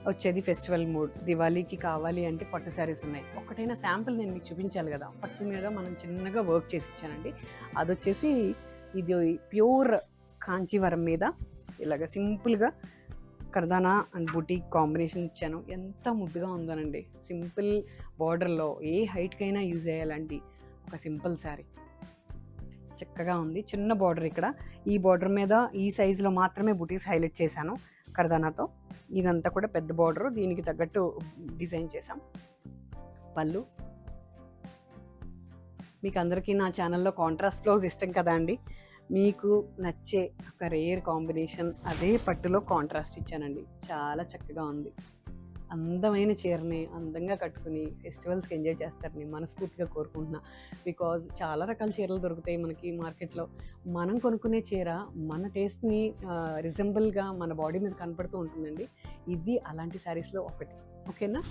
వచ్చేది festival mood. దివాళీకి కావాలి అంటే పట్టు శారీస్ ఉన్నాయి. ఒకటైనా శాంపుల్ నేను మీకు చూపించాలి కదా. పట్టు మీద మనం చిన్నగా వర్క్ చేసి ఇచ్చానండి. అదొచ్చేసి ఇది ప్యూర్ కాంచీవరం మీద ఇలాగ సింపుల్గా కర్దానా అండ్ బుటీక్ కాంబినేషన్ ఇచ్చాను. ఎంత ముద్దుగా ఉందోనండి. సింపుల్ బార్డర్లో ఏ హైట్కైనా యూజ్ అయ్యేలాంటి ఒక సింపుల్ శారీ చక్కగా ఉంది. చిన్న బార్డర్ ఇక్కడ, ఈ బార్డర్ మీద ఈ సైజులో మాత్రమే బుటీస్ హైలైట్ చేశాను కర్దానాతో. ఇదంతా కూడా పెద్ద బార్డర్, దీనికి తగ్గట్టు డిజైన్ చేశాం. పళ్ళు మీకు అందరికీ నా ఛానల్లో కాంట్రాస్ట్ బ్లౌజ్ ఇష్టం కదా అండి. మీకు నచ్చే ఒక రేర్ కాంబినేషన్ అదే పట్టులో కాంట్రాస్ట్ ఇచ్చానండి. చాలా చక్కగా ఉంది. అందమైన చీరని అందంగా కట్టుకుని ఫెస్టివల్స్కి ఎంజాయ్ చేస్తారని మనస్ఫూర్తిగా కోరుకుంటున్నా. బికాజ్ చాలా రకాల చీరలు దొరుకుతాయి మనకి మార్కెట్లో. మనం కొనుక్కునే చీర మన టేస్ట్ని రిజెంబుల్గా మన బాడీ మీద కనపడుతూ ఉంటుందండి. ఇది అలాంటి శారీస్లో ఒకటి. ఓకేనా?